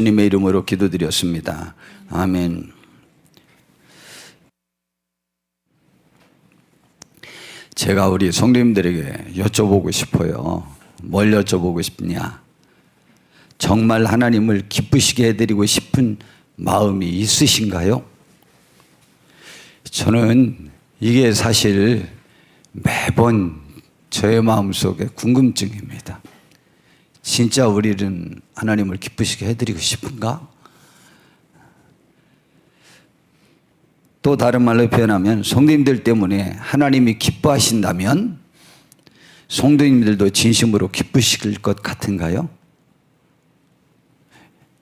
주님의 이름으로 기도드렸습니다. 아멘. 제가 우리 성도님들에게 여쭤보고 싶어요. 뭘 여쭤보고 싶냐? 정말 하나님을 기쁘시게 해드리고 싶은 마음이 있으신가요? 저는 이게 사실 매번 저의 마음속에 궁금증입니다. 진짜 우리는 하나님을 기쁘시게 해드리고 싶은가? 또 다른 말로 표현하면 성도님들 때문에 하나님이 기뻐하신다면 성도님들도 진심으로 기쁘실 것 같은가요?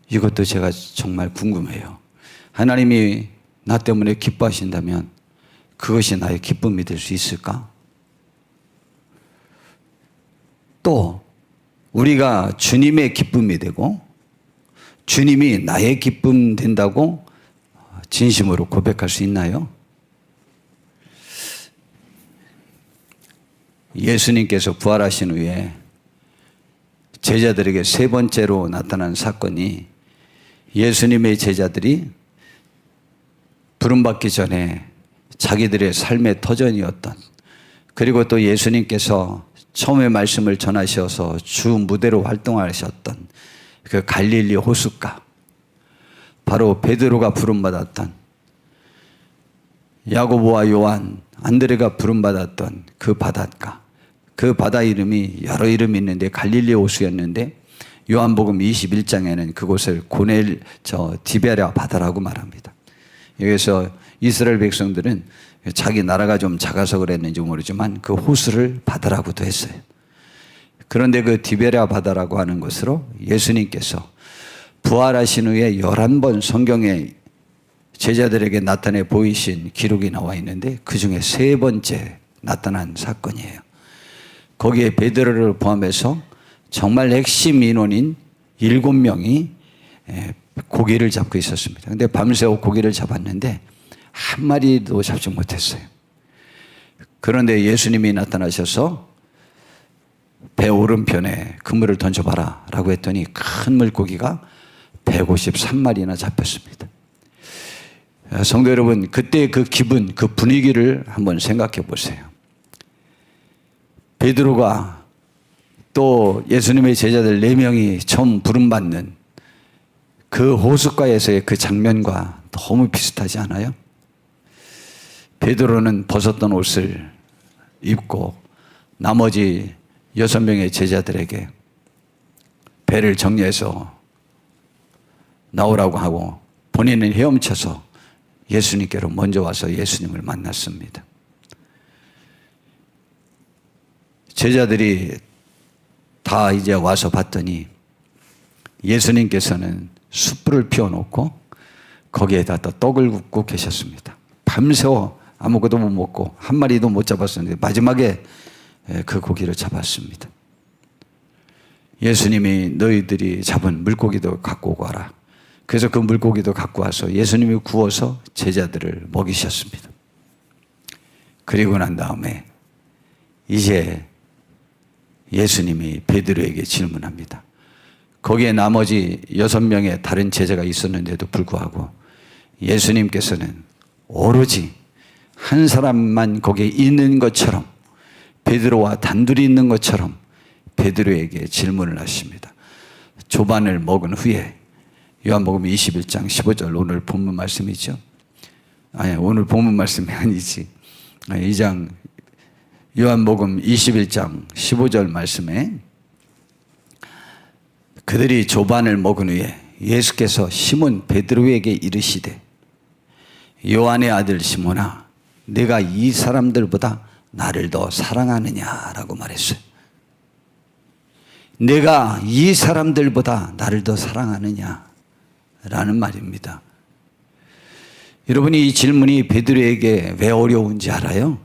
이것도 제가 정말 궁금해요. 하나님이 나 때문에 기뻐하신다면 그것이 나의 기쁨이 될 수 있을까? 또 우리가 주님의 기쁨이 되고 주님이 나의 기쁨 된다고 진심으로 고백할 수 있나요? 예수님께서 부활하신 후에 제자들에게 세 번째로 나타난 사건이 예수님의 제자들이 부름받기 전에 자기들의 삶의 터전이었던, 그리고 또 예수님께서 처음에 말씀을 전하셔서 주 무대로 활동하셨던 그 갈릴리 호숫가, 바로 베드로가 부름받았던, 야고보와 요한, 안드레가 부름받았던 그 바닷가, 그 바다 이름이 여러 이름이 있는데 갈릴리 호수였는데 요한복음 21장에는 그곳을 디베랴 바다라고 말합니다. 여기서 이스라엘 백성들은 자기 나라가 좀 작아서 그랬는지 모르지만 그 호수를 바다라고도 했어요. 그런데 그 디베랴 바다라고 하는 것으로 예수님께서 부활하신 후에 11번 성경에 제자들에게 나타내 보이신 기록이 나와 있는데 그 중에 세 번째 나타난 사건이에요. 거기에 베드로를 포함해서 정말 핵심 인원인 7명이 고기를 잡고 있었습니다. 그런데 밤새워 고기를 잡았는데 한 마리도 잡지 못했어요. 그런데 예수님이 나타나셔서 배 오른편에 그물을 던져봐라 라고 했더니 큰 물고기가 153마리나 잡혔습니다. 성도 여러분, 그때 그 기분, 그 분위기를 한번 생각해 보세요. 베드로가 또 예수님의 제자들 4명이 처음 부름받는 그 호숫가에서의 그 장면과 너무 비슷하지 않아요? 베드로는 벗었던 옷을 입고 나머지 6명의 제자들에게 배를 정리해서 나오라고 하고 본인은 헤엄쳐서 예수님께로 먼저 와서 예수님을 만났습니다. 제자들이 다 이제 와서 봤더니 예수님께서는 숯불을 피워놓고 거기에다 또 떡을 굽고 계셨습니다. 밤새워 아무것도 못 먹고 한 마리도 못 잡았었는데 마지막에 그 고기를 잡았습니다. 예수님이 너희들이 잡은 물고기도 갖고 오고 와라. 그래서 그 물고기도 갖고 와서 예수님이 구워서 제자들을 먹이셨습니다. 그리고 난 다음에 이제 예수님이 베드로에게 질문합니다. 거기에 나머지 6명의 다른 제자가 있었는데도 불구하고 예수님께서는 오로지 한 사람만 거기에 있는 것처럼, 베드로와 단둘이 있는 것처럼 베드로에게 질문을 하십니다. 조반을 먹은 후에, 요한복음 21장 15절, 오늘 본문 말씀이죠. 아니, 오늘 본문 말씀이 아니지. 2장 요한복음 21장 15절 말씀에 그들이 조반을 먹은 후에 예수께서 시몬 베드로에게 이르시되 요한의 아들 시몬아, 내가 이 사람들보다 나를 더 사랑하느냐라고 말했어요. 내가 이 사람들보다 나를 더 사랑하느냐라는 말입니다. 여러분이 이 질문이 베드로에게 왜 어려운지 알아요?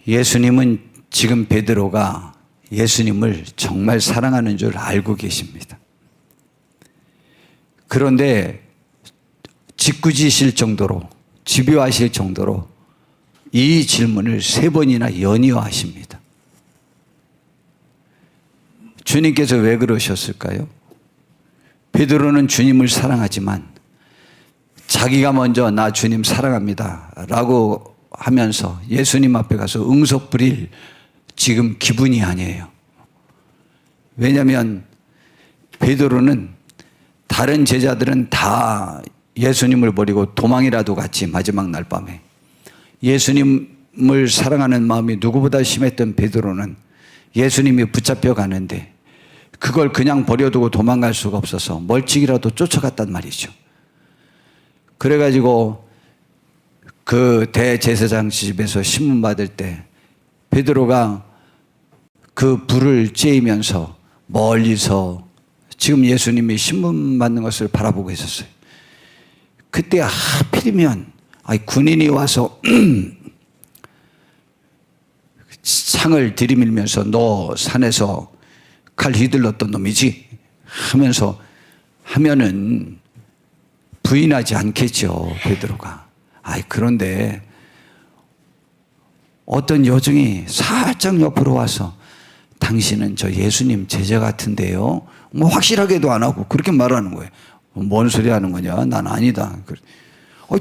예수님은 지금 베드로가 예수님을 정말 사랑하는 줄 알고 계십니다. 그런데 짓궂으실 정도로, 집요하실 정도로 이 질문을 3번이나 연이어하십니다. 주님께서 왜 그러셨을까요? 베드로는 주님을 사랑하지만 자기가 먼저 나 주님 사랑합니다 라고 하면서 예수님 앞에 가서 응석 부릴 지금 기분이 아니에요. 왜냐하면 베드로는 다른 제자들은 다 예수님을 버리고 도망이라도 갔지. 마지막 날 밤에 예수님을 사랑하는 마음이 누구보다 심했던 베드로는 예수님이 붙잡혀 가는데 그걸 그냥 버려두고 도망갈 수가 없어서 멀찍이라도 쫓아갔단 말이죠. 그래가지고 그 대제사장 집에서 신문 받을 때 베드로가 그 불을 쬐이면서 멀리서 지금 예수님이 신문 받는 것을 바라보고 있었어요. 그때 하필이면 군인이 와서 창을 들이밀면서 너 산에서 칼 휘둘렀던 놈이지 하면서 하면은 부인하지 않겠죠, 베드로가. 그런데 어떤 여종이 살짝 옆으로 와서 당신은 저 예수님 제자 같은데요. 뭐 확실하게도 안 하고 그렇게 말하는 거예요. 뭔 소리 하는 거냐? 난 아니다.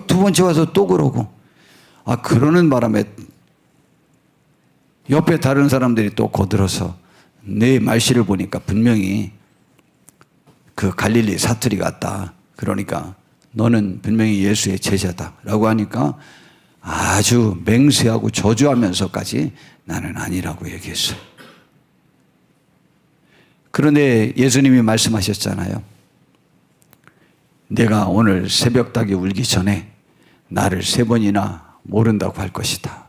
두 번째 와서 또 그러고. 그러는 바람에 옆에 다른 사람들이 또 거들어서 내 말씨를 보니까 분명히 그 갈릴리 사투리 같다. 그러니까 너는 분명히 예수의 제자다라고 하니까 아주 맹세하고 저주하면서까지 나는 아니라고 얘기했어요. 그런데 예수님이 말씀하셨잖아요. 내가 오늘 새벽닭이 울기 전에 나를 3번이나 모른다고 할 것이다.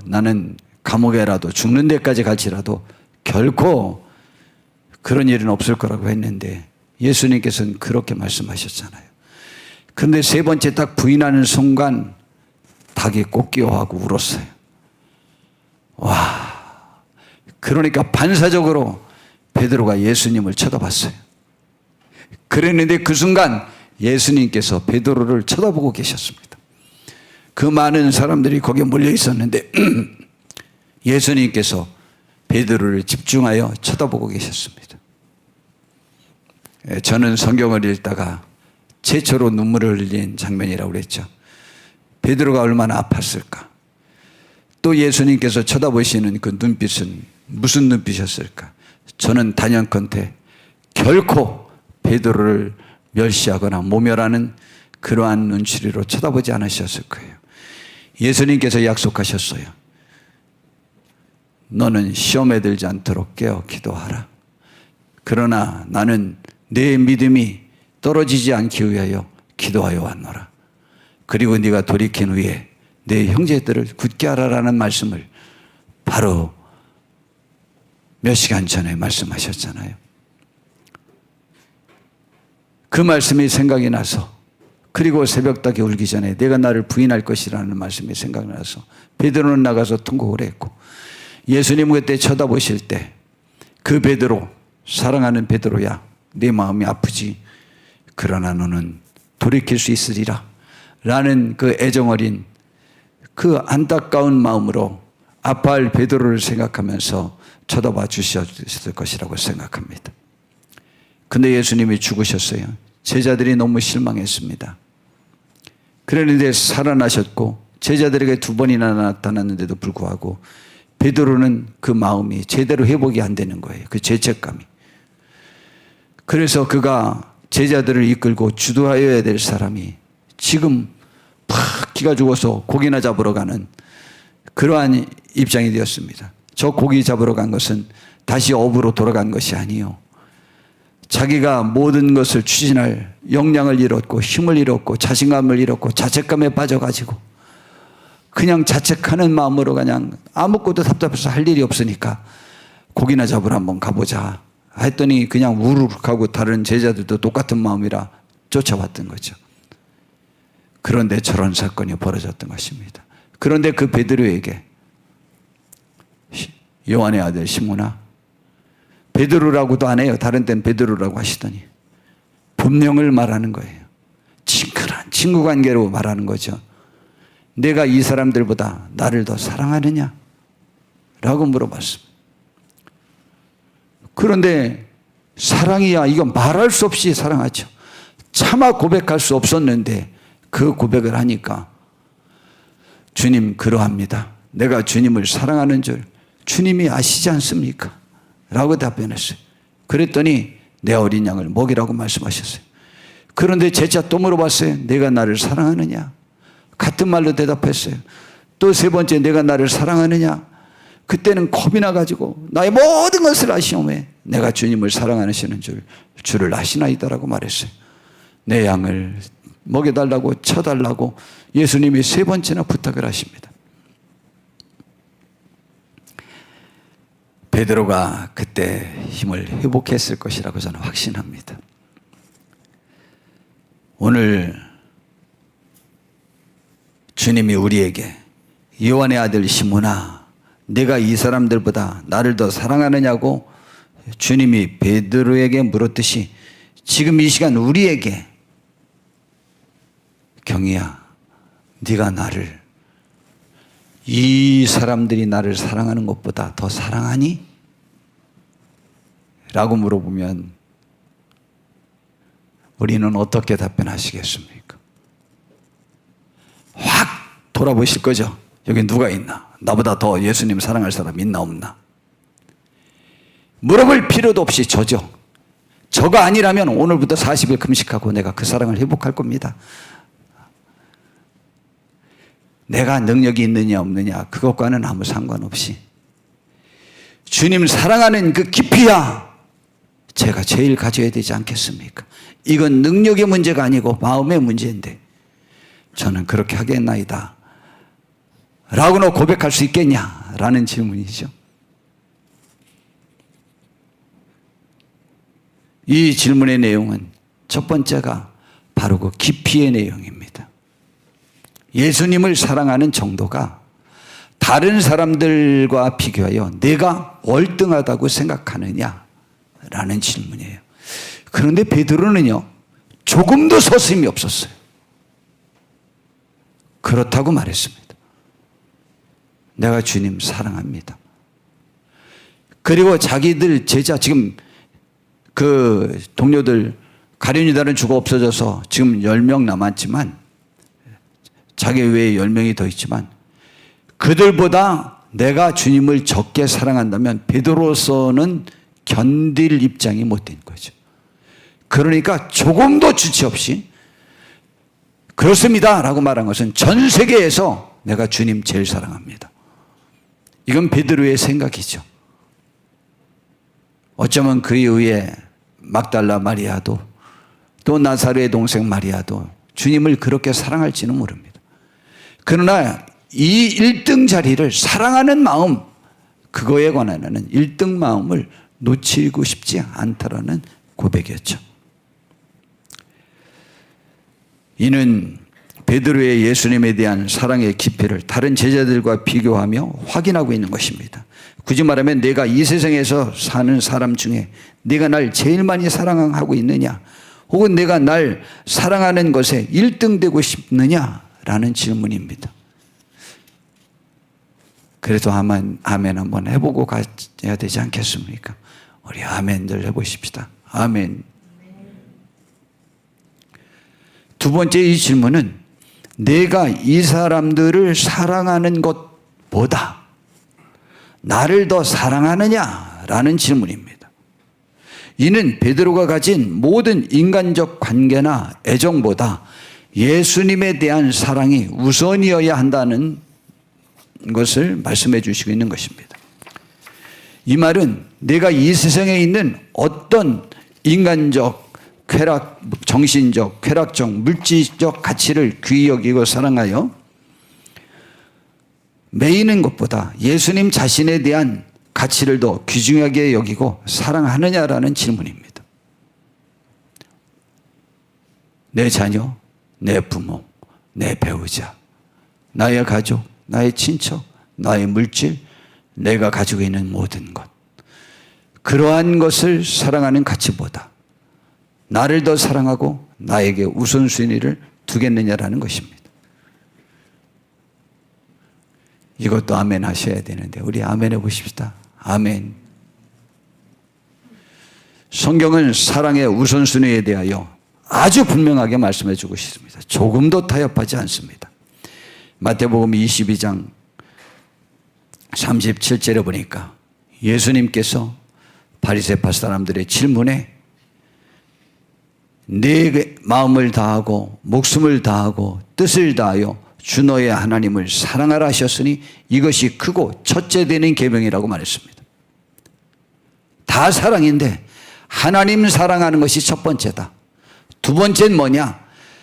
나는 감옥에라도 죽는 데까지 갈지라도 결코 그런 일은 없을 거라고 했는데 예수님께서는 그렇게 말씀하셨잖아요. 그런데 3번째 딱 부인하는 순간 닭이 꽃기어하고 울었어요. 와, 그러니까 반사적으로 베드로가 예수님을 쳐다봤어요. 그랬는데 그 순간 예수님께서 베드로를 쳐다보고 계셨습니다. 그 많은 사람들이 거기에 몰려 있었는데 예수님께서 베드로를 집중하여 쳐다보고 계셨습니다. 저는 성경을 읽다가 최초로 눈물을 흘린 장면이라고 그랬죠. 베드로가 얼마나 아팠을까. 또 예수님께서 쳐다보시는 그 눈빛은 무슨 눈빛이었을까. 저는 단연컨대 결코 베드로를 멸시하거나 모멸하는 그러한 눈치로 쳐다보지 않으셨을 거예요. 예수님께서 약속하셨어요. 너는 시험에 들지 않도록 깨어 기도하라. 그러나 나는 내 믿음이 떨어지지 않기 위하여 기도하여 왔노라. 그리고 네가 돌이킨 후에 내 형제들을 굳게 하라라는 말씀을 바로 몇 시간 전에 말씀하셨잖아요. 그 말씀이 생각이 나서 그리고 새벽닭이 울기 전에 내가 나를 부인할 것이라는 말씀이 생각이 나서 베드로는 나가서 통곡을 했고 예수님 그때 쳐다보실 때 그 베드로, 사랑하는 베드로야, 네 마음이 아프지. 그러나 너는 돌이킬 수 있으리라 라는 그 애정어린 그 안타까운 마음으로 아파할 베드로를 생각하면서 쳐다봐 주셨을 것이라고 생각합니다. 근데 예수님이 죽으셨어요. 제자들이 너무 실망했습니다. 그랬는데 살아나셨고 제자들에게 2번이나 나타났는데도 불구하고 베드로는 그 마음이 제대로 회복이 안 되는 거예요. 그 죄책감이. 그래서 그가 제자들을 이끌고 주도하여야 될 사람이 지금 팍 기가 죽어서 고기나 잡으러 가는 그러한 입장이 되었습니다. 저 고기 잡으러 간 것은 다시 업으로 돌아간 것이 아니요. 자기가 모든 것을 추진할 역량을 잃었고 힘을 잃었고 자신감을 잃었고 자책감에 빠져가지고 그냥 자책하는 마음으로 그냥 아무것도 답답해서 할 일이 없으니까 고기나 잡으러 한번 가보자 했더니 그냥 우르르하고 다른 제자들도 똑같은 마음이라 쫓아왔던 거죠. 그런데 저런 사건이 벌어졌던 것입니다. 그런데 그 베드로에게 요한의 아들 시몬아, 베드로라고도 안 해요. 다른 때는 베드로라고 하시더니 본명을 말하는 거예요. 친근한 친구 관계로 말하는 거죠. 내가 이 사람들보다 나를 더 사랑하느냐? 라고 물어봤습니다. 그런데 사랑이야. 이건 말할 수 없이 사랑하죠. 차마 고백할 수 없었는데 그 고백을 하니까 주님 그러합니다. 내가 주님을 사랑하는 줄 주님이 아시지 않습니까? 라고 답변했어요. 그랬더니 내 어린 양을 먹이라고 말씀하셨어요. 그런데 제자 또 물어봤어요. 내가 나를 사랑하느냐? 같은 말로 대답했어요. 또 세 번째 내가 나를 사랑하느냐? 그때는 겁이 나가지고 나의 모든 것을 아시오매 내가 주님을 사랑하시는 주를 아시나이다라고 말했어요. 내 양을 먹여달라고 쳐달라고 예수님이 세 번째나 부탁을 하십니다. 베드로가 그때 힘을 회복했을 것이라고 저는 확신합니다. 오늘 주님이 우리에게 요한의 아들 시몬아 내가 이 사람들보다 나를 더 사랑하느냐고 주님이 베드로에게 물었듯이 지금 이 시간 우리에게 경희야 네가 나를 이 사람들이 나를 사랑하는 것보다 더 사랑하니? 라고 물어보면 우리는 어떻게 답변하시겠습니까? 확 돌아보실 거죠. 여기 누가 있나? 나보다 더 예수님 사랑할 사람 있나 없나? 물어볼 필요도 없이 저죠. 저가 아니라면 오늘부터 40일 금식하고 내가 그 사랑을 회복할 겁니다. 내가 능력이 있느냐 없느냐 그것과는 아무 상관없이 주님 사랑하는 그 깊이야 제가 제일 가져야 되지 않겠습니까? 이건 능력의 문제가 아니고 마음의 문제인데 저는 그렇게 하겠나이다 라고는 고백할 수 있겠냐 라는 질문이죠. 이 질문의 내용은 첫 번째가 바로 그 깊이의 내용입니다. 예수님을 사랑하는 정도가 다른 사람들과 비교하여 내가 월등하다고 생각하느냐라는 질문이에요. 그런데 베드로는요 조금도 서슴이 없었어요. 그렇다고 말했습니다. 내가 주님 사랑합니다. 그리고 자기들 제자 지금 그 동료들 가룟유다는 죽어 없어져서 지금 10명 남았지만 자기 외에 10명이 더 있지만 그들보다 내가 주님을 적게 사랑한다면 베드로로서는 견딜 입장이 못 된 거죠. 그러니까 조금도 주체 없이 그렇습니다 라고 말한 것은 전 세계에서 내가 주님 제일 사랑합니다. 이건 베드로의 생각이죠. 어쩌면 그에 의해 막달라 마리아도 또 나사로의 동생 마리아도 주님을 그렇게 사랑할지는 모릅니다. 그러나 이 1등 자리를 사랑하는 마음 그거에 관한하는 1등 마음을 놓치고 싶지 않다라는 고백이었죠. 이는 베드로의 예수님에 대한 사랑의 깊이를 다른 제자들과 비교하며 확인하고 있는 것입니다. 굳이 말하면 내가 이 세상에서 사는 사람 중에 내가 날 제일 많이 사랑하고 있느냐 혹은 내가 날 사랑하는 것에 1등 되고 싶느냐라는 질문입니다. 그래도 아멘 한번 해보고 가야 되지 않겠습니까? 우리 아멘들 해보십시다. 아멘. 두 번째 이 질문은 내가 이 사람들을 사랑하는 것보다 나를 더 사랑하느냐라는 질문입니다. 이는 베드로가 가진 모든 인간적 관계나 애정보다 예수님에 대한 사랑이 우선이어야 한다는 것을 말씀해 주시고 있는 것입니다. 이 말은 내가 이 세상에 있는 어떤 인간적, 정신적, 쾌락적, 물질적 가치를 귀히 여기고 사랑하여 매이는 것보다 예수님 자신에 대한 가치를 더 귀중하게 여기고 사랑하느냐라는 질문입니다. 내 자녀, 내 부모, 내 배우자, 나의 가족, 나의 친척, 나의 물질, 내가 가지고 있는 모든 것. 그러한 것을 사랑하는 가치보다 나를 더 사랑하고 나에게 우선순위를 두겠느냐라는 것입니다. 이것도 아멘 하셔야 되는데 우리 아멘 해보십시다. 아멘. 성경은 사랑의 우선순위에 대하여 아주 분명하게 말씀해 주고 있습니다. 조금도 타협하지 않습니다. 마태복음 22장 37절에 보니까 예수님께서 바리새파 사람들의 질문에 내 마음을 다하고 목숨을 다하고 뜻을 다하여 주 너의 하나님을 사랑하라 하셨으니 이것이 크고 첫째 되는 계명이라고 말했습니다. 다 사랑인데 하나님 사랑하는 것이 첫 번째다. 두 번째는 뭐냐?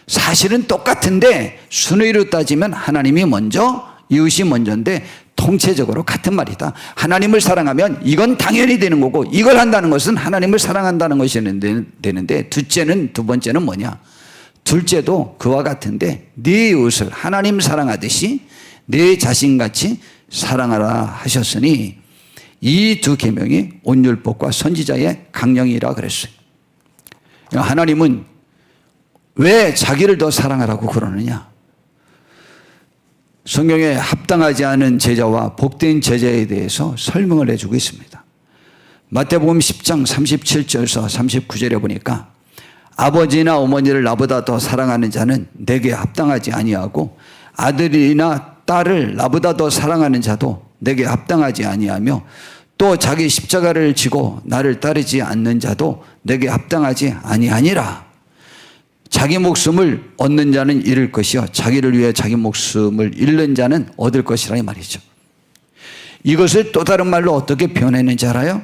사실은 똑같은데 순위로 따지면 하나님이 먼저, 이웃이 먼저인데 통체적으로 같은 말이다. 하나님을 사랑하면 이건 당연히 되는 거고 이걸 한다는 것은 하나님을 사랑한다는 것이 되는데 두 번째는 뭐냐? 둘째도 그와 같은데 네 이웃을 하나님 사랑하듯이 네 자신같이 사랑하라 하셨으니 이 두 계명이 온율법과 선지자의 강령이라 그랬어요. 하나님은 왜 자기를 더 사랑하라고 그러느냐? 성경에 합당하지 않은 제자와 복된 제자에 대해서 설명을 해주고 있습니다. 마태복음 10장 37절에서 39절에 보니까 아버지나 어머니를 나보다 더 사랑하는 자는 내게 합당하지 아니하고 아들이나 딸을 나보다 더 사랑하는 자도 내게 합당하지 아니하며 또 자기 십자가를 지고 나를 따르지 않는 자도 내게 합당하지 아니하니라. 자기 목숨을 얻는 자는 잃을 것이요 자기를 위해 자기 목숨을 잃는 자는 얻을 것이라 이 말이죠. 이것을 또 다른 말로 어떻게 표현했는지 알아요?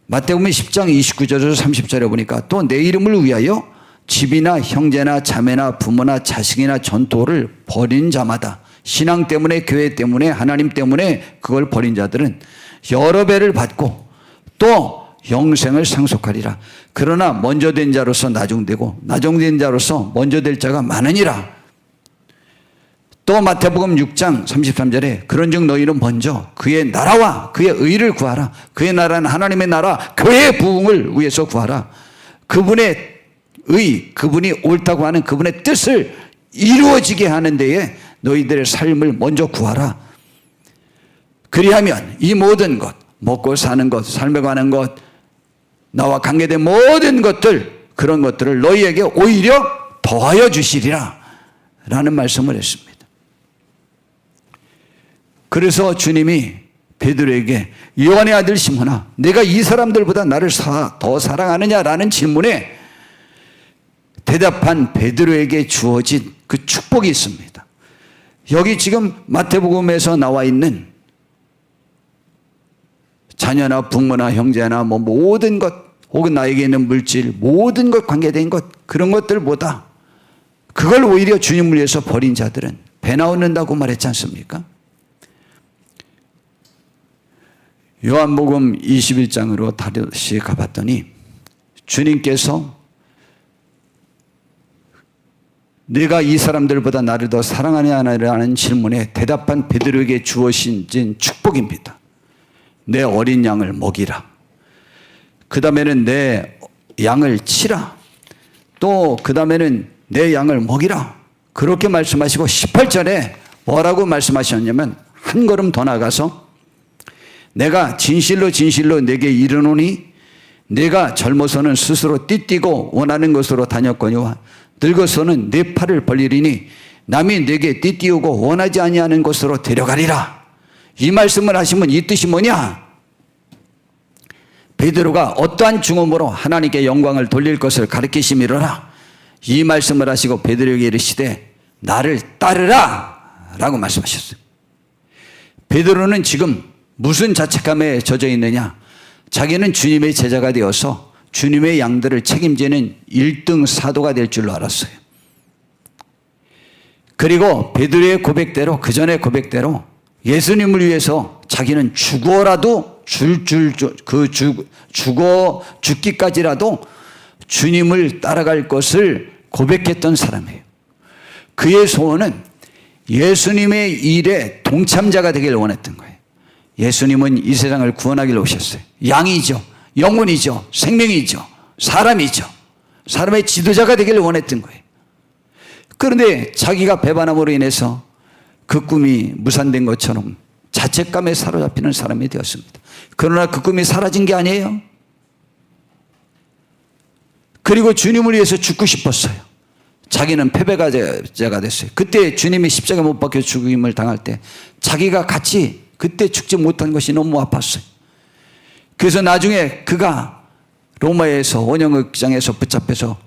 마태복음 10장 29절에서 30절에 보니까 또 내 이름을 위하여 집이나 형제나 자매나 부모나 자식이나 전토를 버린 자마다 신앙 때문에 교회 때문에 하나님 때문에 그걸 버린 자들은 여러 배를 받고 또 영생을 상속하리라. 그러나 먼저 된 자로서 나중되고 나중된 자로서 먼저 될 자가 많으니라. 또 마태복음 6장 33절에 그런즉 너희는 먼저 그의 나라와 그의 의를 구하라. 그의 나라는 하나님의 나라 그의 부흥을 위해서 구하라. 그분의 의, 그분이 옳다고 하는 그분의 뜻을 이루어지게 하는 데에 너희들의 삶을 먼저 구하라. 그리하면 이 모든 것, 먹고 사는 것, 삶에 관한 것, 나와 관계된 모든 것들, 그런 것들을 너희에게 오히려 더하여 주시리라 라는 말씀을 했습니다. 그래서 주님이 베드로에게 요한의 아들 시몬아 내가 이 사람들보다 나를 더 사랑하느냐라는 질문에 대답한 베드로에게 주어진 그 축복이 있습니다. 여기 지금 마태복음에서 나와 있는 자녀나 부모나 형제나 모든 것 혹은 나에게 있는 물질 모든 것 관계된 것 그런 것들보다 그걸 오히려 주님을 위해서 버린 자들은 배 나오는다고 말했지 않습니까? 요한복음 21장으로 다시 가봤더니 주님께서 내가 이 사람들보다 나를 더 사랑하냐라는 질문에 대답한 베드로에게 주어진 축복입니다. 내 어린 양을 먹이라. 그 다음에는 내 양을 치라. 또 그 다음에는 내 양을 먹이라. 그렇게 말씀하시고 18절에 뭐라고 말씀하셨냐면 한 걸음 더 나가서 내가 진실로 진실로 내게 이르노니 내가 젊어서는 스스로 띠띠고 원하는 곳으로 다녔거니와 늙어서는 내 팔을 벌리리니 남이 내게 띠띠우고 원하지 아니하는 곳으로 데려가리라. 이 말씀을 하시면 이 뜻이 뭐냐? 베드로가 어떠한 중음으로 하나님께 영광을 돌릴 것을 가르치심이로라. 이 말씀을 하시고 베드로에게 이르시되 나를 따르라 라고 말씀하셨어요. 베드로는 지금 무슨 자책감에 젖어 있느냐? 자기는 주님의 제자가 되어서 주님의 양들을 책임지는 1등 사도가 될 줄로 알았어요. 그리고 베드로의 고백대로 그 전의 고백대로 예수님을 위해서 자기는 죽어라도 죽기까지라도 주님을 따라갈 것을 고백했던 사람이에요. 그의 소원은 예수님의 일에 동참자가 되기를 원했던 거예요. 예수님은 이 세상을 구원하기로 오셨어요. 양이죠. 영혼이죠. 생명이죠. 사람이죠. 사람의 지도자가 되기를 원했던 거예요. 그런데 자기가 배반함으로 인해서 그 꿈이 무산된 것처럼 자책감에 사로잡히는 사람이 되었습니다. 그러나 그 꿈이 사라진 게 아니에요. 그리고 주님을 위해서 죽고 싶었어요. 자기는 패배자가 됐어요. 그때 주님이 십자가 못 박혀 죽임을 당할 때 자기가 같이 그때 죽지 못한 것이 너무 아팠어요. 그래서 나중에 그가 로마에서 원형극장에서 붙잡혀서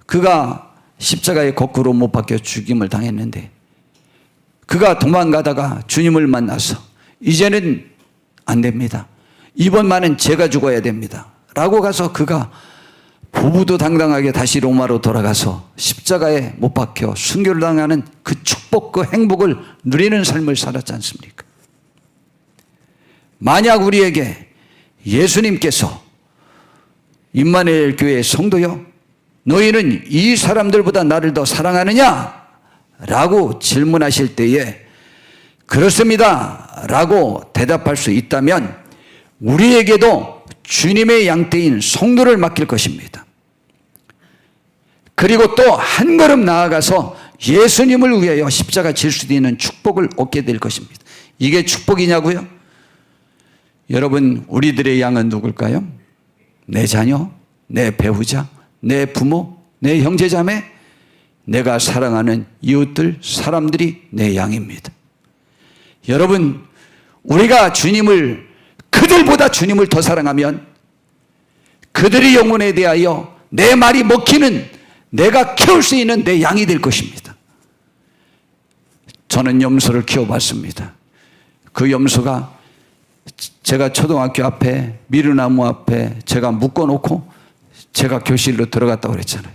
그가 십자가에 거꾸로 못 박혀 죽임을 당했는데 그가 도망가다가 주님을 만나서 이제는 안 됩니다. 이번만은 제가 죽어야 됩니다. 라고 가서 그가 부부도당당하게 다시 로마로 돌아가서 십자가에 못 박혀 순교를 당하는 그 축복, 그 행복을 누리는 삶을 살았지 않습니까? 만약 우리에게 예수님께서 임마누엘 교회의 성도여, 너희는 이 사람들보다 나를 더 사랑하느냐? 라고 질문하실 때에 그렇습니다 라고 대답할 수 있다면 우리에게도 주님의 양떼인 성도를 맡길 것입니다. 그리고 또 한 걸음 나아가서 예수님을 위하여 십자가 질 수도 있는 축복을 얻게 될 것입니다. 이게 축복이냐고요? 여러분, 우리들의 양은 누굴까요? 내 자녀, 내 배우자, 내 부모, 내 형제자매, 내가 사랑하는 이웃들, 사람들이 내 양입니다. 여러분, 우리가 그들보다 주님을 더 사랑하면 그들의 영혼에 대하여 내 말이 먹히는, 내가 키울 수 있는 내 양이 될 것입니다. 저는 염소를 키워봤습니다. 그 염소가 제가 초등학교 앞에 미루나무 앞에 제가 묶어놓고 제가 교실로 들어갔다고 그랬잖아요.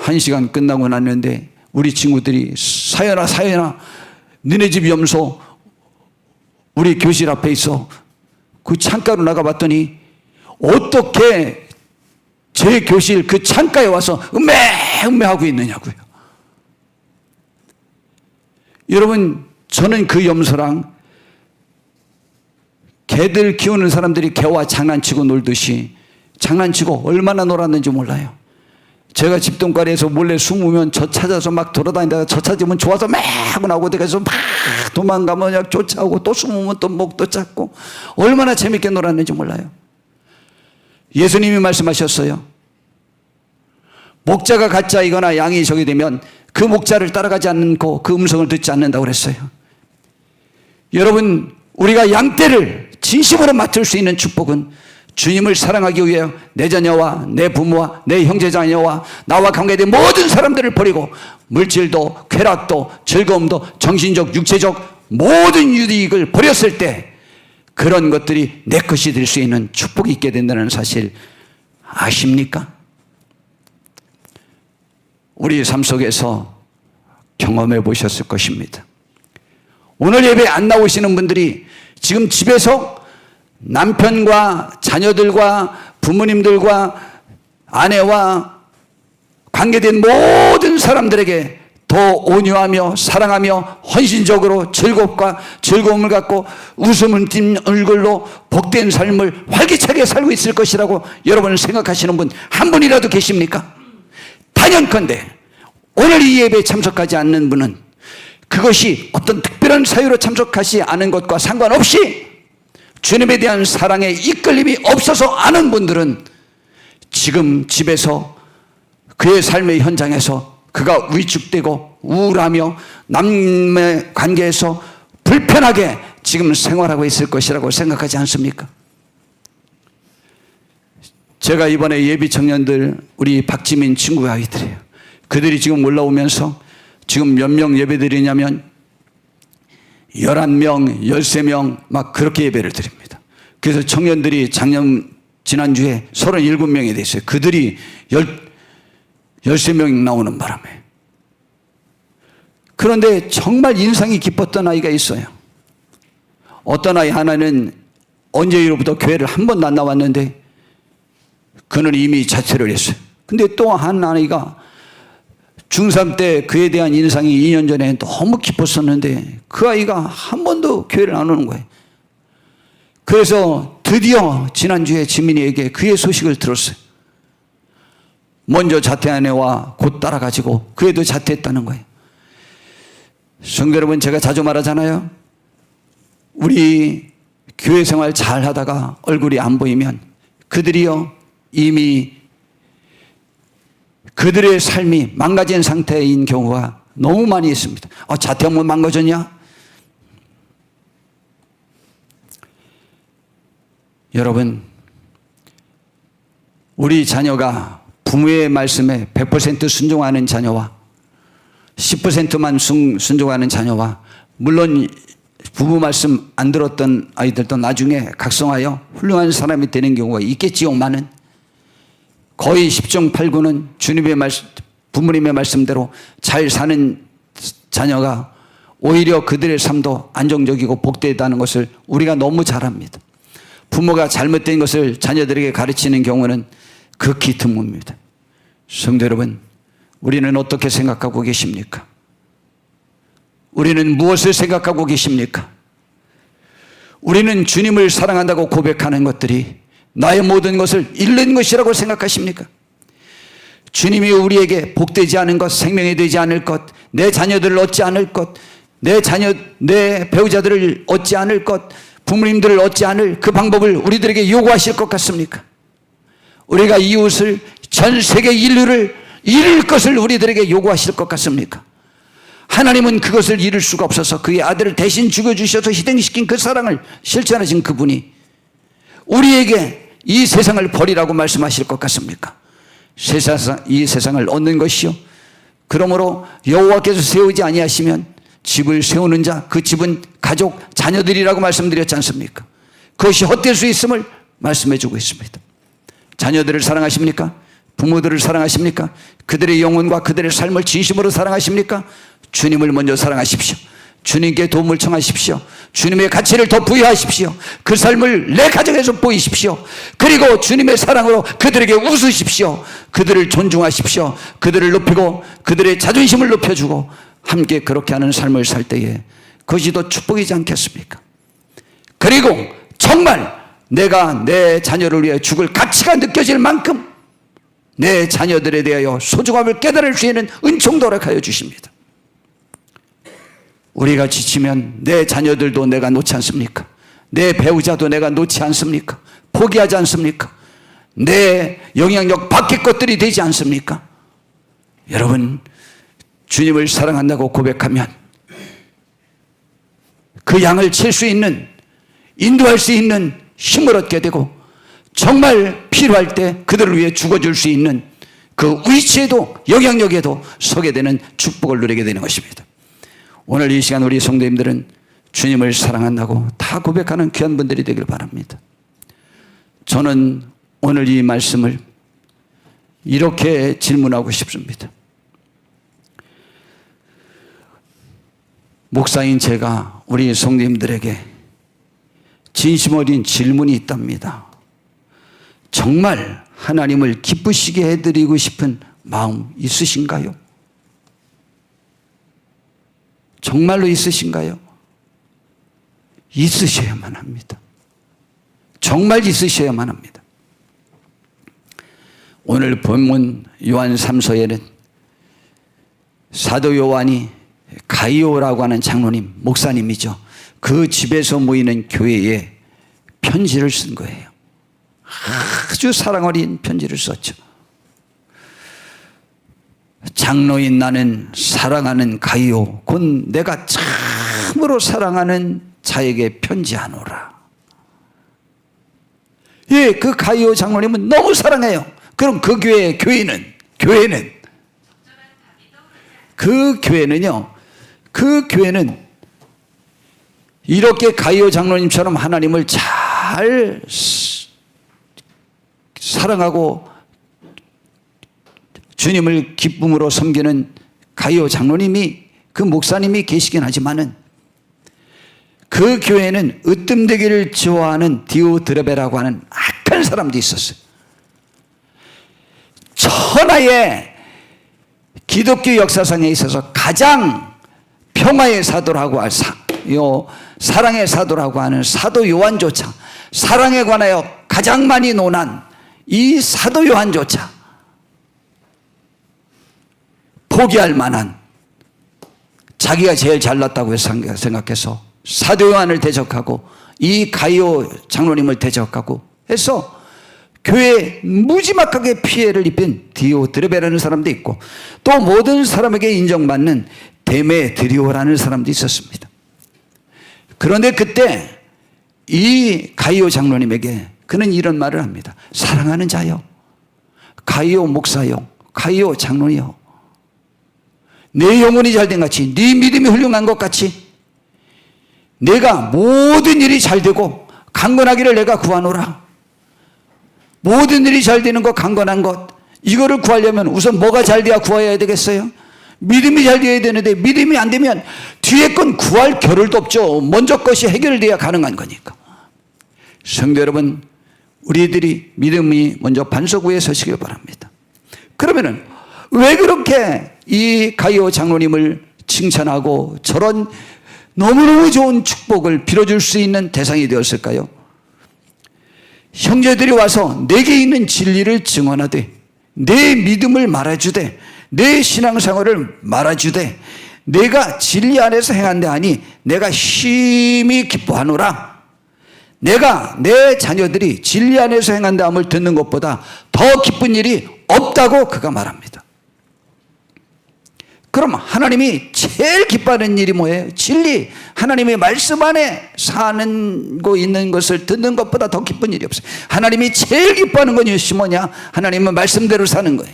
1시간 끝나고 났는데 우리 친구들이 사연아 너네 집 염소 우리 교실 앞에 있어. 그 창가로 나가봤더니 어떻게 제 교실 그 창가에 와서 음메하고 있느냐고요. 여러분, 저는 그 염소랑 개들 키우는 사람들이 개와 장난치고 놀듯이 장난치고 얼마나 놀았는지 몰라요. 제가 집동가리에서 몰래 숨으면 저 찾아서 막 돌아다니다가 저 찾으면 좋아서 막 하고 나오고 그래서 막 도망가면 그냥 쫓아오고 또 숨으면 또 목도 잡고 얼마나 재밌게 놀았는지 몰라요. 예수님이 말씀하셨어요. 목자가 가짜이거나 양이 적이 되면 그 목자를 따라가지 않고 그 음성을 듣지 않는다고 그랬어요. 여러분, 우리가 양떼를 진심으로 맡을 수 있는 축복은 주님을 사랑하기 위해 내 자녀와 내 부모와 내 형제자녀와 나와 관계된 모든 사람들을 버리고 물질도 쾌락도 즐거움도 정신적 육체적 모든 유익을 버렸을 때 그런 것들이 내 것이 될 수 있는 축복이 있게 된다는 사실 아십니까? 우리 삶 속에서 경험해 보셨을 것입니다. 오늘 예배 안 나오시는 분들이 지금 집에서 남편과 자녀들과 부모님들과 아내와 관계된 모든 사람들에게 더 온유하며 사랑하며 헌신적으로 즐거움을 갖고 웃음을 띤 얼굴로 복된 삶을 활기차게 살고 있을 것이라고 여러분 생각하시는 분 한 분이라도 계십니까? 단연컨대 오늘 이 예배에 참석하지 않는 분은 그것이 어떤 특별한 사유로 참석하지 않은 것과 상관없이 주님에 대한 사랑의 이끌림이 없어서 아는 분들은 지금 집에서 그의 삶의 현장에서 그가 위축되고 우울하며 남의 관계에서 불편하게 지금 생활하고 있을 것이라고 생각하지 않습니까? 제가 이번에 예비 청년들 우리 박지민 친구 아이들이에요. 그들이 지금 올라오면서 지금 몇 명 예배드리냐면 11명, 13명 막 그렇게 예배를 드립니다. 그래서 청년들이 지난주에 37명이 됐어요. 그들이 13명 나오는 바람에. 그런데 정말 인상이 깊었던 아이가 있어요. 어떤 아이 하나는 언제로부터 교회를 한 번도 안 나왔는데 그는 이미 자퇴를 했어요. 근데 또 한 아이가 중3 때 그에 대한 인상이 2년 전에 너무 깊었었는데 그 아이가 한 번도 교회를 안 오는 거예요. 그래서 드디어 지난주에 지민이에게 그의 소식을 들었어요. 먼저 자퇴한 애와 곧 따라가지고 그 애도 자퇴했다는 거예요. 성도 여러분, 제가 자주 말하잖아요. 우리 교회 생활 잘 하다가 얼굴이 안 보이면 그들이요 이미 그들의 삶이 망가진 상태인 경우가 너무 많이 있습니다. 자퇴하면 망가졌냐? 여러분, 우리 자녀가 부모의 말씀에 100% 순종하는 자녀와 10%만 순종하는 자녀와, 물론 부모 말씀 안 들었던 아이들도 나중에 각성하여 훌륭한 사람이 되는 경우가 있겠지요만은, 거의 10중 8구는 주님의 말씀, 부모님의 말씀대로 잘 사는 자녀가 오히려 그들의 삶도 안정적이고 복되다는 것을 우리가 너무 잘 압니다. 부모가 잘못된 것을 자녀들에게 가르치는 경우는 극히 드뭅니다. 성도 여러분, 우리는 어떻게 생각하고 계십니까? 우리는 무엇을 생각하고 계십니까? 우리는 주님을 사랑한다고 고백하는 것들이 나의 모든 것을 잃는 것이라고 생각하십니까? 주님이 우리에게 복되지 않은 것, 생명이 되지 않을 것, 내 자녀들을 얻지 않을 것, 내 배우자들을 얻지 않을 것, 부모님들을 얻지 않을 그 방법을 우리들에게 요구하실 것 같습니까? 우리가 이웃을, 전 세계 인류를 잃을 것을 우리들에게 요구하실 것 같습니까? 하나님은 그것을 잃을 수가 없어서 그의 아들을 대신 죽여주셔서 희생시킨 그 사랑을 실천하신 그분이 우리에게 이 세상을 버리라고 말씀하실 것 같습니까? 이 세상을 얻는 것이요, 그러므로 여호와께서 세우지 아니하시면 집을 세우는 자, 그 집은 가족, 자녀들이라고 말씀드렸지 않습니까? 그것이 헛될 수 있음을 말씀해 주고 있습니다. 자녀들을 사랑하십니까? 부모들을 사랑하십니까? 그들의 영혼과 그들의 삶을 진심으로 사랑하십니까? 주님을 먼저 사랑하십시오. 주님께 도움을 청하십시오. 주님의 가치를 더 부여하십시오. 그 삶을 내 가정에서 보이십시오. 그리고 주님의 사랑으로 그들에게 웃으십시오. 그들을 존중하십시오. 그들을 높이고 그들의 자존심을 높여주고 함께 그렇게 하는 삶을 살 때에 그것이 더 축복이지 않겠습니까? 그리고 정말 내가 내 자녀를 위해 죽을 가치가 느껴질 만큼 내 자녀들에 대하여 소중함을 깨달을 수 있는 은총도 허락하여 주십니다. 우리가 지치면 내 자녀들도 내가 놓지 않습니까? 내 배우자도 내가 놓지 않습니까? 포기하지 않습니까? 내 영향력 밖의 것들이 되지 않습니까? 여러분, 주님을 사랑한다고 고백하면 그 양을 칠 수 있는, 인도할 수 있는 힘을 얻게 되고, 정말 필요할 때 그들을 위해 죽어줄 수 있는 그 위치에도 영향력에도 서게 되는 축복을 누리게 되는 것입니다. 오늘 이 시간 우리 성도님들은 주님을 사랑한다고 다 고백하는 귀한 분들이 되길 바랍니다. 저는 오늘 이 말씀을 이렇게 질문하고 싶습니다. 목사인 제가 우리 성도님들에게 진심 어린 질문이 있답니다. 정말 하나님을 기쁘시게 해드리고 싶은 마음 있으신가요? 정말로 있으신가요? 있으셔야만 합니다. 정말 있으셔야만 합니다. 오늘 본문 요한 3서에는 사도 요한이 가이오라고 하는 장로님, 목사님이죠. 그 집에서 모이는 교회에 편지를 쓴 거예요. 아주 사랑 어린 편지를 썼죠. 장로인 나는 사랑하는 가이오, 곧 내가 참으로 사랑하는 자에게 편지하노라. 예, 그 가이오 장로님은 너무 사랑해요. 그럼 그 교회는요, 그 교회는 이렇게 가이오 장로님처럼 하나님을 잘 사랑하고 주님을 기쁨으로 섬기는 가이오 장로님이, 그 목사님이 계시긴 하지만은 그 교회는 으뜸되기를 좋아하는 디오드레베라고 하는 악한 사람도 있었어요. 천하의 기독교 역사상에 있어서 가장 평화의 사도라고 할 사랑의 사도라고 하는 사도 요한조차, 사랑에 관하여 가장 많이 논한 이 사도 요한조차 포기할 만한, 자기가 제일 잘났다고 생각해서 사도 요한을 대적하고 이 가이오 장로님을 대적하고 해서 교회에 무지막하게 피해를 입힌 디오드레베라는 사람도 있고, 또 모든 사람에게 인정받는 데메드리오라는 사람도 있었습니다. 그런데 그때 이 가이오 장로님에게 그는 이런 말을 합니다. 사랑하는 자여, 가이오 목사여, 가이오 장로여, 내 영혼이 잘된 같이, 네 믿음이 훌륭한 것 같이 내가 모든 일이 잘 되고 강건하기를 내가 구하노라. 모든 일이 잘 되는 것, 강건한 것, 이거를 구하려면 우선 뭐가 잘 돼야 구해야 되겠어요? 믿음이 잘 되어야 되는데, 믿음이 안 되면 뒤에 건 구할 겨를도 없죠. 먼저 것이 해결돼야 가능한 거니까. 성도 여러분, 우리들이 믿음이 먼저 반석 위에 서시길 바랍니다. 그러면은 왜 그렇게 이 가이오 장로님을 칭찬하고 저런 너무너무 좋은 축복을 빌어줄 수 있는 대상이 되었을까요? 형제들이 와서 내게 있는 진리를 증언하되, 내 믿음을 말해주되, 내 신앙생활을 말해주되, 내가 진리 안에서 행한데 하니 내가 심히 기뻐하노라. 내가 내 자녀들이 진리 안에서 행한다 함을 듣는 것보다 더 기쁜 일이 없다고 그가 말합니다. 그럼 하나님이 제일 기뻐하는 일이 뭐예요? 진리, 하나님의 말씀 안에 사는 거 있는 것을 듣는 것보다 더 기쁜 일이 없어요. 하나님이 제일 기뻐하는 건 이것이 뭐냐? 하나님은 말씀대로 사는 거예요.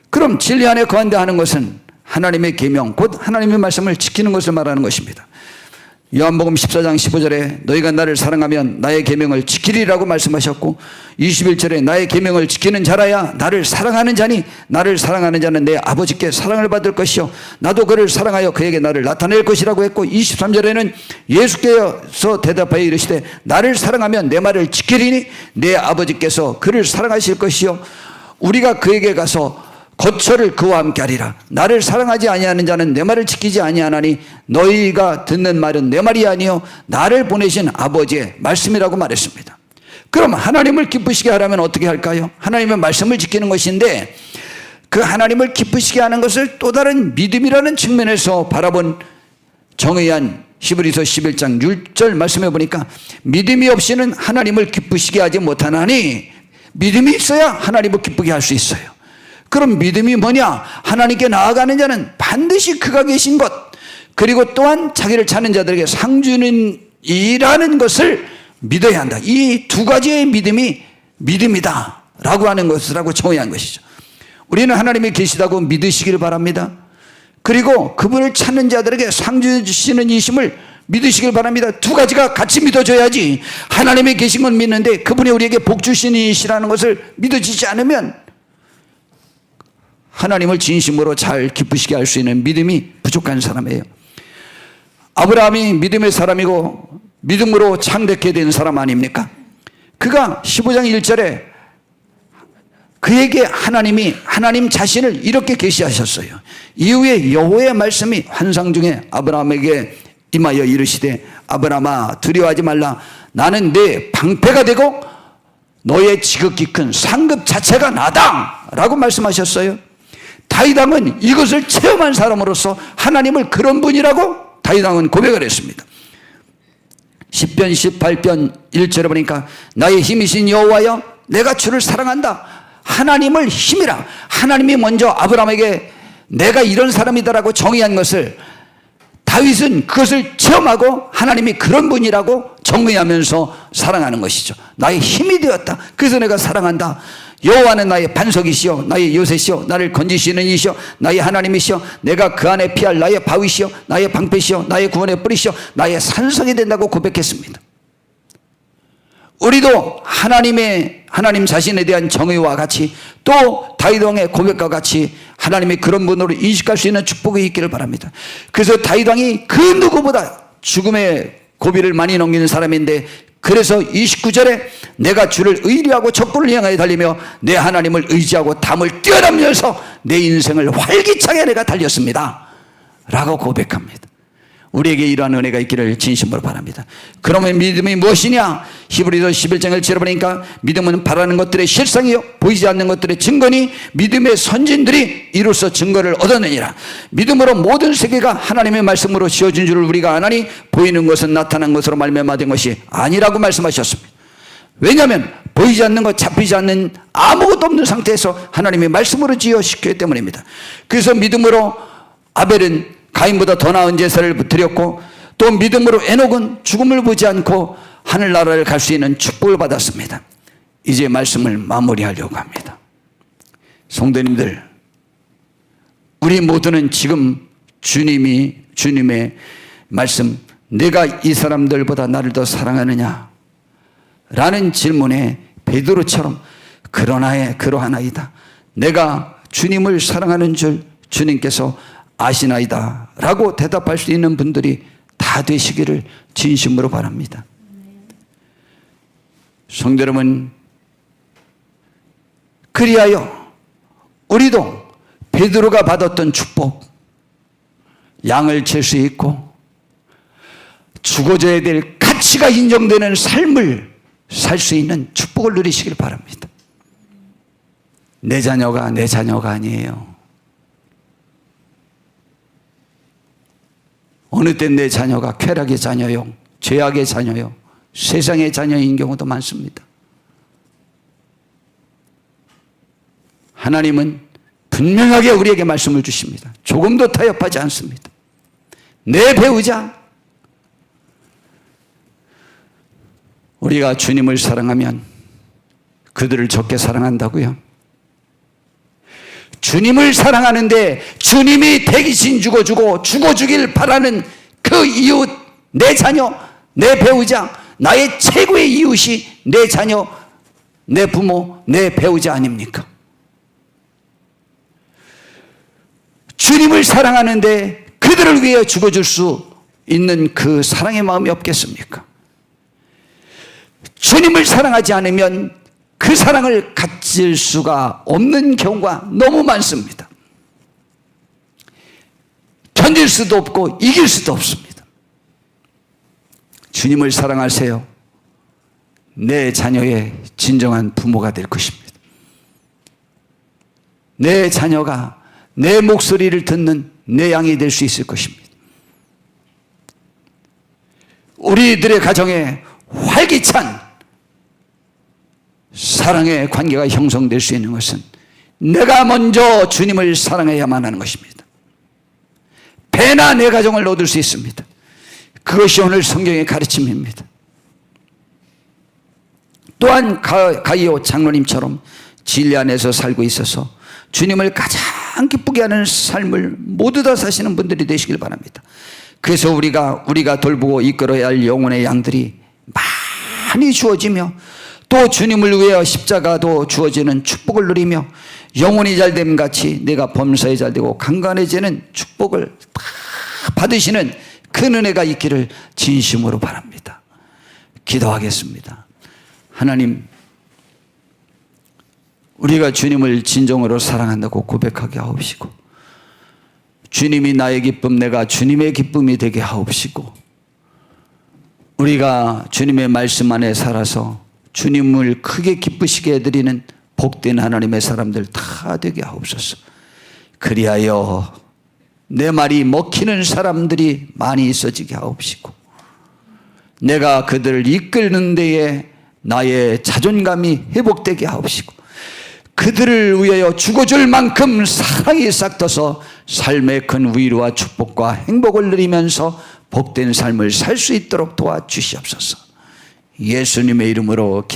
그럼 진리 안에 거한다 하는 것은 하나님의 계명, 곧 하나님의 말씀을 지키는 것을 말하는 것입니다. 요한복음 14장 15절에 너희가 나를 사랑하면 나의 계명을 지키리라고 말씀하셨고, 21절에 나의 계명을 지키는 자라야 나를 사랑하는 자니 나를 사랑하는 자는 내 아버지께 사랑을 받을 것이요 나도 그를 사랑하여 그에게 나를 나타낼 것이라고 했고, 23절에는 예수께서 대답하여 이르시되 나를 사랑하면 내 말을 지키리니 내 아버지께서 그를 사랑하실 것이요 우리가 그에게 가서 거처를 그와 함께 하리라. 나를 사랑하지 아니하는 자는 내 말을 지키지 아니하나니 너희가 듣는 말은 내 말이 아니요 나를 보내신 아버지의 말씀이라고 말했습니다. 그럼 하나님을 기쁘시게 하려면 어떻게 할까요? 하나님의 말씀을 지키는 것인데, 그 하나님을 기쁘시게 하는 것을 또 다른 믿음이라는 측면에서 바라본 정의한 히브리서 11장 6절 말씀해 보니까, 믿음이 없이는 하나님을 기쁘시게 하지 못하나니 믿음이 있어야 하나님을 기쁘게 할 수 있어요. 그럼 믿음이 뭐냐? 하나님께 나아가는 자는 반드시 그가 계신 것, 그리고 또한 자기를 찾는 자들에게 상 주는 이라는 것을 믿어야 한다. 이 두 가지의 믿음이 믿음이다 라고 하는 것이라고 정의한 것이죠. 우리는 하나님이 계시다고 믿으시기를 바랍니다. 그리고 그분을 찾는 자들에게 상 주시는 이심을 믿으시길 바랍니다. 두 가지가 같이 믿어져야지. 하나님이 계신 건 믿는데 그분이 우리에게 복 주시는 이시라는 것을 믿어지지 않으면 하나님을 진심으로 잘 기쁘시게 할 수 있는 믿음이 부족한 사람이에요. 아브라함이 믿음의 사람이고 믿음으로 창대케 된 사람 아닙니까? 그가 15장 1절에 그에게 하나님 자신을 이렇게 계시하셨어요. 이후에 여호와의 말씀이 환상 중에 아브라함에게 임하여 이르시되 아브라함아 두려워하지 말라. 나는 내 방패가 되고 너의 지극히 큰 상급 자체가 나다 라고 말씀하셨어요. 다윗 왕은 이것을 체험한 사람으로서 하나님을 그런 분이라고 다윗 왕은 고백을 했습니다. 10편 18편 1절에 보니까 나의 힘이신 여호와여 내가 주를 사랑한다. 하나님을 힘이라. 하나님이 먼저 아브라함에게 내가 이런 사람이다라고 정의한 것을 다윗은 그것을 체험하고 하나님이 그런 분이라고 정의하면서 사랑하는 것이죠. 나의 힘이 되었다. 그래서 내가 사랑한다. 여호와는 나의 반석이시여 나의 요새시여 나를 건지시는 이시여 나의 하나님이시여 내가 그 안에 피할 나의 바위시여 나의 방패시여 나의 구원의 뿌리시여 나의 산성이 된다고 고백했습니다. 우리도 하나님 자신에 대한 정의와 같이 또 다윗 왕의 고백과 같이 하나님의 그런 분으로 인식할 수 있는 축복이 있기를 바랍니다. 그래서 다윗 왕이 그 누구보다 죽음의 고비를 많이 넘기는 사람인데, 그래서 29절에 내가 주를 의리하고 척부를 향하여 달리며 내 하나님을 의지하고 담을 뛰어넘으면서 내 인생을 활기차게 내가 달렸습니다 라고 고백합니다. 우리에게 이러한 은혜가 있기를 진심으로 바랍니다. 그러면 믿음이 무엇이냐? 히브리서 11장을 지어보니까 믿음은 바라는 것들의 실상이요 보이지 않는 것들의 증거니 믿음의 선진들이 이로써 증거를 얻었느니라. 믿음으로 모든 세계가 하나님의 말씀으로 지어진 줄을 우리가 아나니 보이는 것은 나타난 것으로 말미암아 된 것이 아니라고 말씀하셨습니다. 왜냐하면 보이지 않는 것, 잡히지 않는 아무것도 없는 상태에서 하나님의 말씀으로 지어시켰기 때문입니다. 그래서 믿음으로 아벨은 가인보다 더 나은 제사를 드렸고, 또 믿음으로 에녹은 죽음을 보지 않고 하늘나라를 갈 수 있는 축복을 받았습니다. 이제 말씀을 마무리하려고 합니다. 성도님들, 우리 모두는 지금 주님의 말씀, 내가 이 사람들보다 나를 더 사랑하느냐? 라는 질문에 베드로처럼 그러하나이다. 내가 주님을 사랑하는 줄 주님께서 아시나이다. 라고 대답할 수 있는 분들이 다 되시기를 진심으로 바랍니다. 성도 여러분, 그리하여 우리도 베드로가 받았던 축복, 양을 칠 수 있고 죽어져야 될 가치가 인정되는 삶을 살 수 있는 축복을 누리시길 바랍니다. 내 자녀가 아니에요. 어느 때 내 자녀가 쾌락의 자녀요, 죄악의 자녀요, 세상의 자녀인 경우도 많습니다. 하나님은 분명하게 우리에게 말씀을 주십니다. 조금도 타협하지 않습니다. 내 배우자, 우리가 주님을 사랑하면 그들을 적게 사랑한다고요? 주님을 사랑하는데 주님이 대신 죽어주길 바라는 그 이웃, 내 자녀, 내 배우자, 나의 최고의 이웃이 내 자녀, 내 부모, 내 배우자 아닙니까? 주님을 사랑하는데 그들을 위해 죽어줄 수 있는 그 사랑의 마음이 없겠습니까? 주님을 사랑하지 않으면 그 사랑을 가질 수가 없는 경우가 너무 많습니다. 견딜 수도 없고 이길 수도 없습니다. 주님을 사랑하세요. 내 자녀의 진정한 부모가 될 것입니다. 내 자녀가 내 목소리를 듣는 내 양이 될 수 있을 것입니다. 우리들의 가정에 활기찬 사랑의 관계가 형성될 수 있는 것은 내가 먼저 주님을 사랑해야만 하는 것입니다. 배나 내 가정을 얻을 수 있습니다. 그것이 오늘 성경의 가르침입니다. 또한 가이오 장로님처럼 진리 안에서 살고 있어서 주님을 가장 기쁘게 하는 삶을 모두 다 사시는 분들이 되시길 바랍니다. 그래서 우리가 돌보고 이끌어야 할 영혼의 양들이 많이 주어지며, 또 주님을 위하여 십자가도 주어지는 축복을 누리며, 영혼이 잘됨 같이 내가 범사에 잘되고 강간해지는 축복을 다 받으시는 그 은혜가 있기를 진심으로 바랍니다. 기도하겠습니다. 하나님, 우리가 주님을 진정으로 사랑한다고 고백하게 하옵시고, 주님이 나의 기쁨, 내가 주님의 기쁨이 되게 하옵시고, 우리가 주님의 말씀 안에 살아서 주님을 크게 기쁘시게 해드리는 복된 하나님의 사람들 다 되게 하옵소서. 그리하여 내 말이 먹히는 사람들이 많이 있어지게 하옵시고, 내가 그들을 이끄는 데에 나의 자존감이 회복되게 하옵시고, 그들을 위하여 죽어줄 만큼 사랑이 싹터서 삶의 큰 위로와 축복과 행복을 누리면서 복된 삶을 살 수 있도록 도와주시옵소서. 예수님의 이름으로